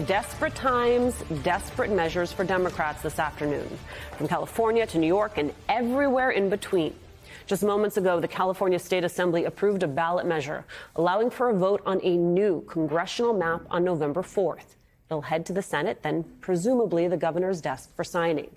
Desperate times, desperate measures for Democrats this afternoon, from California to New York and everywhere in between. Just moments ago, the California State Assembly approved a ballot measure allowing for a vote on a new congressional map on November 4th. It'll head to the Senate, then presumably the governor's desk for signing.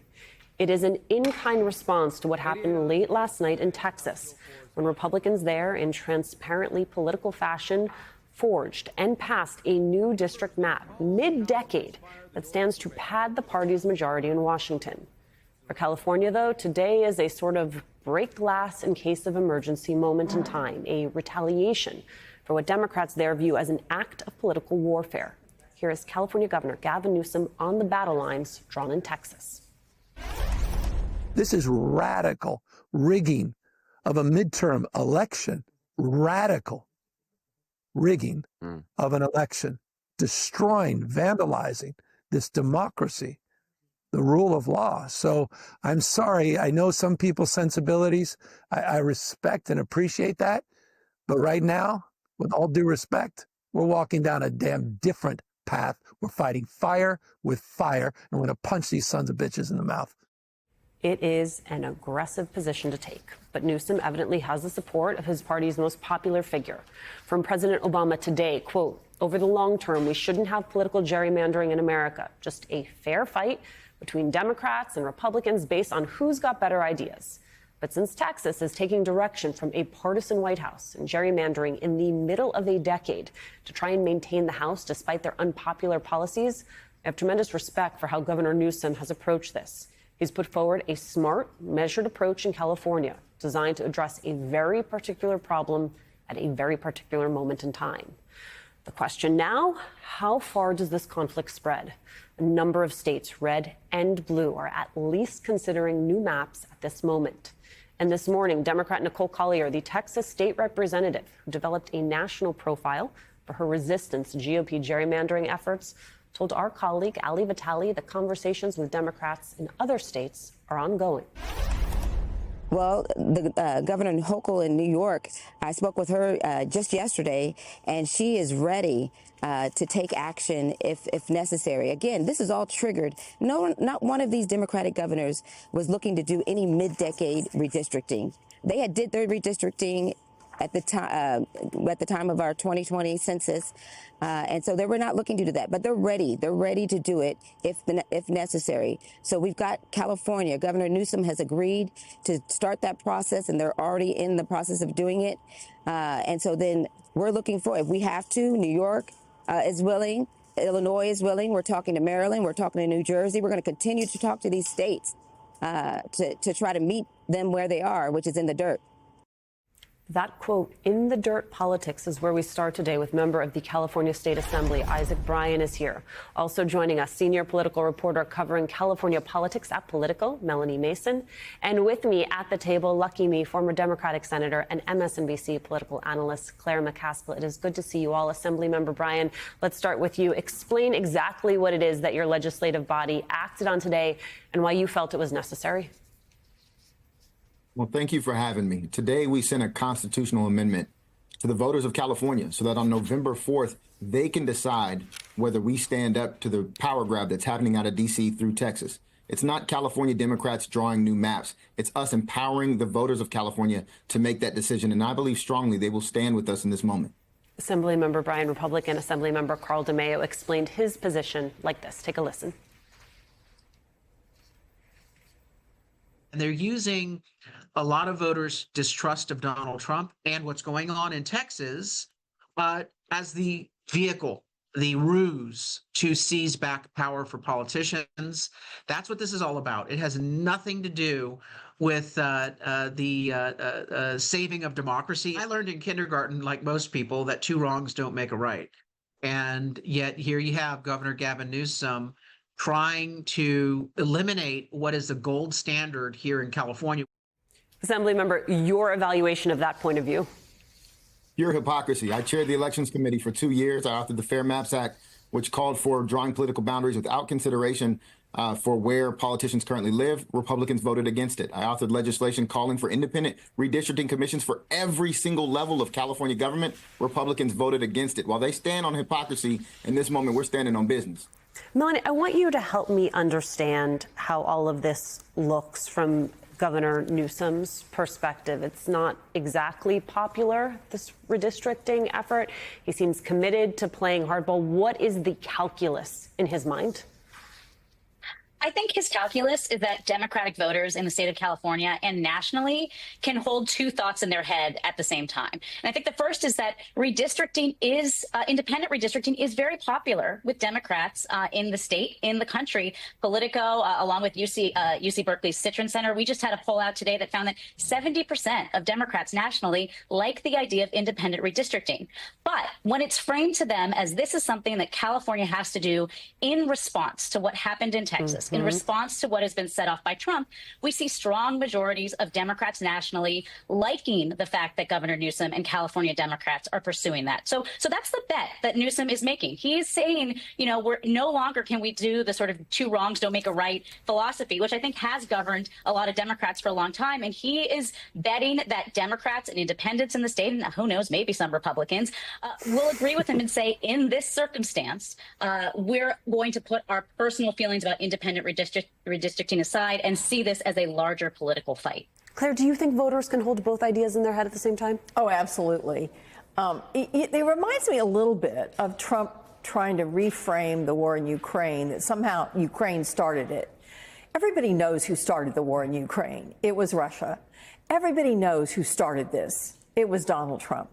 It is an in-kind response to what happened late last night in Texas, when Republicans there, in transparently political fashion, forged and passed a new district map mid-decade that stands to pad the party's majority in Washington. For California, though, today is a sort of break glass in case of emergency moment in time, a retaliation for what Democrats there view as an act of political warfare. Here is California Governor Gavin Newsom on the battle lines drawn in Texas. This is radical rigging of a midterm election, radical rigging of an election, destroying, vandalizing this democracy, the rule of law. So I'm sorry. I know some people's sensibilities. I respect and appreciate that. But right now, with all due respect, we're walking down a damn different path. We're fighting fire with fire, and we're going to punch these sons of bitches in the mouth. It is an aggressive position to take, but Newsom evidently has the support of his party's most popular figure. From President Obama today, quote, "Over the long term, we shouldn't have political gerrymandering in America, just a fair fight between Democrats and Republicans based on who's got better ideas." But since Texas is taking direction from a partisan White House and gerrymandering in the middle of a decade to try and maintain the House despite their unpopular policies, I have tremendous respect for how Governor Newsom has approached this. He's put forward a smart, measured approach in California designed to address a very particular problem at a very particular moment in time. The question now, how far does this conflict spread? A number of states, red and blue, are at least considering new maps at this moment. And this morning, Democrat Nicole Collier, the Texas state representative who developed a national profile for her resistance to GOP gerrymandering efforts, told our colleague Ali Vitale that conversations with Democrats in other states are ongoing. Well, the Governor Hochul in New York, I spoke with her just yesterday, and she is ready to take action if necessary. Again, this is all triggered. Not one of these Democratic governors was looking to do any mid-decade redistricting. They did their redistricting at the time of our 2020 census, and so they were not looking to do that. But they're ready. They're ready to do it if necessary. So we've got California. Governor Newsom has agreed to start that process, and they're already in the process of doing it. And so then we're looking for, if we have to, New York is willing, Illinois is willing. We're talking to Maryland. We're talking to New Jersey. We're going to continue to talk to these states to try to meet them where they are, which is in the dirt. That quote, "in the dirt politics," is where we start today with member of the California State Assembly, Isaac Bryan, is here. Also joining us, senior political reporter covering California politics at Politico, Melanie Mason. And with me at the table, lucky me, former Democratic Senator and MSNBC political analyst Claire McCaskill. It is good to see you all. Assemblymember Bryan, let's start with you. Explain exactly what it is that your legislative body acted on today and why you felt it was necessary. Well, thank you for having me. Today, we sent a constitutional amendment to the voters of California so that on November 4th, they can decide whether we stand up to the power grab that's happening out of D.C. through Texas. It's not California Democrats drawing new maps. It's us empowering the voters of California to make that decision. And I believe strongly they will stand with us in this moment. Assemblymember Bryan, Republican Assemblymember Carl DeMaio explained his position like this. Take a listen. And they're using a lot of voters' distrust of Donald Trump and what's going on in Texas as the vehicle, the ruse to seize back power for politicians. That's what this is all about. It has nothing to do with the saving of democracy. I learned in kindergarten, like most people, that two wrongs don't make a right. And yet here you have Governor Gavin Newsom trying to eliminate what is the gold standard here in California. Assemblymember, your evaluation of that point of view? Pure hypocrisy. I chaired the Elections Committee for 2 years. I authored the Fair Maps Act which called for drawing political boundaries without consideration for where politicians currently live. Republicans voted against it. I authored legislation calling for independent redistricting commissions for every single level of California government. Republicans voted against it. While they stand on hypocrisy, in this moment, we're standing on business. Melanie, I want you to help me understand how all of this looks from Governor Newsom's perspective. It's not exactly popular, this redistricting effort. He seems committed to playing hardball. What is the calculus in his mind? I think his calculus is that Democratic voters in the state of California and nationally can hold two thoughts in their head at the same time. And I think the first is that redistricting is independent redistricting is very popular with Democrats in the state, in the country. Politico, along with UC Berkeley's Citron Center, we just had a poll out today that found that 70% of Democrats nationally like the idea of independent redistricting. But when it's framed to them as this is something that California has to do in response to what happened in Texas, in response to what has been set off by Trump, we see strong majorities of Democrats nationally liking the fact that Governor Newsom and California Democrats are pursuing that. So that's the bet that Newsom is making. He's saying, you know, we're no longer can we do the sort of two wrongs don't make a right philosophy, which I think has governed a lot of Democrats for a long time. And he is betting that Democrats and independents in the state, and who knows, maybe some Republicans, will agree with him and say, in this circumstance, we're going to put our personal feelings about independent redistricting aside and see this as a larger political fight. Claire, do you think voters can hold both ideas in their head at the same time? Oh, absolutely. It reminds me a little bit of Trump trying to reframe the war in Ukraine, that somehow Ukraine started it. Everybody knows who started the war in Ukraine. It was Russia. Everybody knows who started this. It was Donald Trump.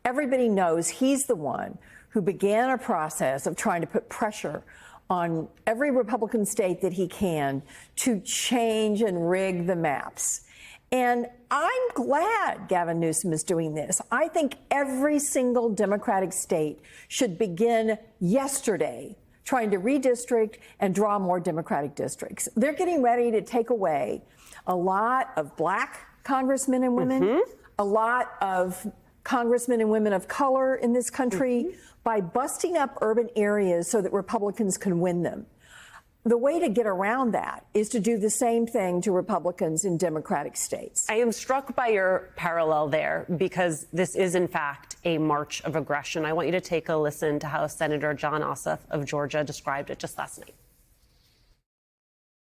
Everybody knows he's the one who began a process of trying to put pressure on every Republican state that he can to change and rig the maps. And I'm glad Gavin Newsom is doing this. I think every single Democratic state should begin yesterday trying to redistrict and draw more Democratic districts. They're getting ready to take away a lot of black congressmen and women, a lot of congressmen and women of color in this country by busting up urban areas so that Republicans can win them. The way to get around that is to do the same thing to Republicans in Democratic states. I am struck by your parallel there because this is, in fact, a march of aggression. I want you to take a listen to how Senator Jon Ossoff of Georgia described it just last night.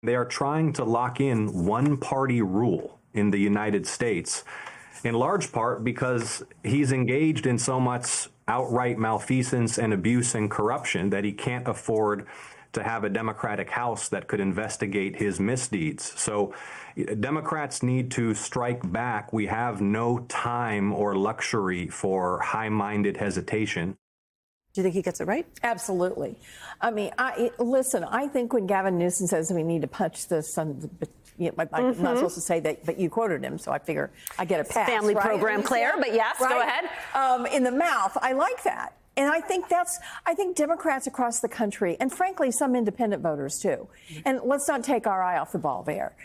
They are trying to lock in one-party rule in the United States, in large part because he's engaged in so much outright malfeasance and abuse and corruption that he can't afford to have a Democratic House that could investigate his misdeeds. So Democrats need to strike back. We have no time or luxury for high-minded hesitation. Do you think he gets it right? Absolutely. I mean, listen, I think when Gavin Newsom says we need to punch the son, I'm not supposed to say that, but you quoted him, so I figure I get a pass. Family right? program, Claire, but yes, right? go ahead. In the mouth, I like that. And I think Democrats across the country, and frankly, some independent voters too. And let's not take our eye off the ball there.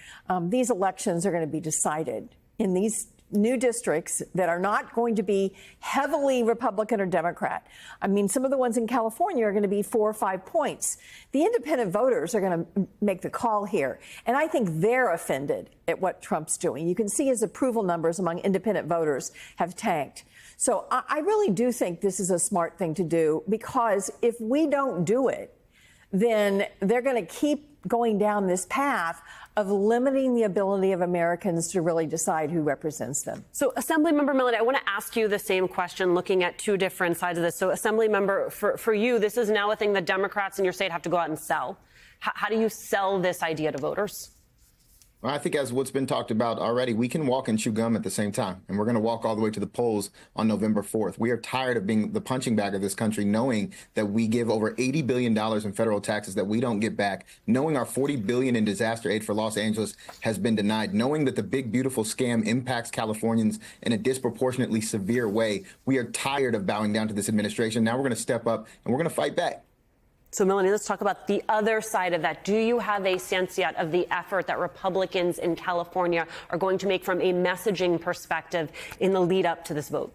These elections are going to be decided in these new districts that are not going to be heavily Republican or Democrat. I mean, some of the ones in California are going to be 4 or 5 points. The independent voters are going to make the call here. And I think they're offended at what Trump's doing. You can see his approval numbers among independent voters have tanked. So I really do think this is a smart thing to do, because if we don't do it, then they're going to keep going down this path of limiting the ability of Americans to really decide who represents them. So, Assemblymember Millett, I want to ask you the same question, looking at two different sides of this. So, Assemblymember, for you, this is now a thing that Democrats in your state have to go out and sell. How do you sell this idea to voters? Well, I think as what's been talked about already, we can walk and chew gum at the same time. And we're going to walk all the way to the polls on November 4th. We are tired of being the punching bag of this country, knowing that we give over $80 billion in federal taxes that we don't get back, knowing our $40 billion in disaster aid for Los Angeles has been denied, knowing that the big, beautiful scam impacts Californians in a disproportionately severe way. We are tired of bowing down to this administration. Now we're going to step up and we're going to fight back. So, Melanie, let's talk about the other side of that. Do you have a sense yet of the effort that Republicans in California are going to make from a messaging perspective in the lead up to this vote?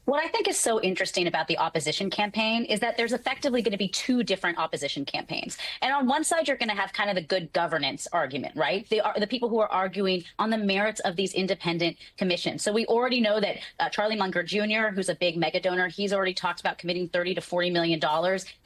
What I think is so interesting about the opposition campaign is that there's effectively going to be two different opposition campaigns. And on one side, you're going to have kind of the good governance argument, right? The people who are arguing on the merits of these independent commissions. So we already know that Charlie Munger Jr., who's a big mega donor, he's already talked about committing $30 to $40 million.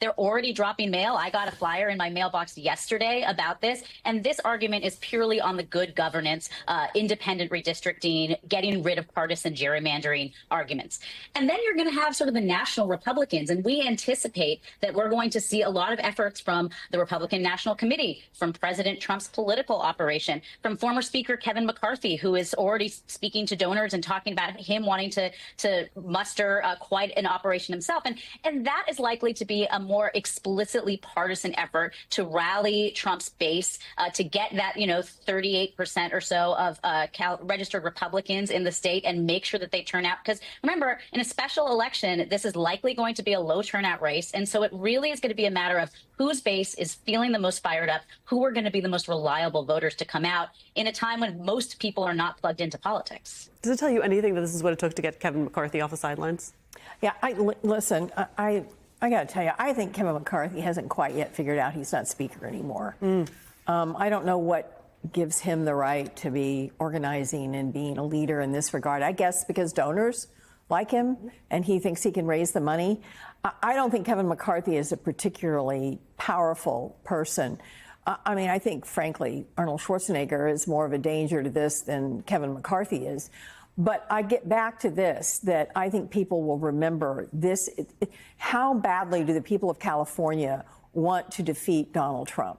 They're already dropping mail. I got a flyer in my mailbox yesterday about this. And this argument is purely on the good governance, independent redistricting, getting rid of partisan gerrymandering arguments. And then you're going to have sort of the national Republicans. And we anticipate that we're going to see a lot of efforts from the Republican National Committee, from President Trump's political operation, from former Speaker Kevin McCarthy, who is already speaking to donors and talking about him wanting to muster quite an operation himself. And that is likely to be a more explicitly partisan effort to rally Trump's base, to get that, 38% or so of registered Republicans in the state and make sure that they turn out. Because remember, in a special election, this is likely going to be a low turnout race. And so it really is going to be a matter of whose base is feeling the most fired up, who are going to be the most reliable voters to come out in a time when most people are not plugged into politics. Does it tell you anything that this is what it took to get Kevin McCarthy off the sidelines? Yeah, listen, I got to tell you, I think Kevin McCarthy hasn't quite yet figured out he's not speaker anymore. I don't know what gives him the right to be organizing and being a leader in this regard. I guess because donors like him and he thinks he can raise the money. I don't think Kevin McCarthy is a particularly powerful person. I think, frankly, Arnold Schwarzenegger is more of a danger to this than Kevin McCarthy is. But I get back to this, that I think people will remember this. How badly do the people of California want to defeat Donald Trump?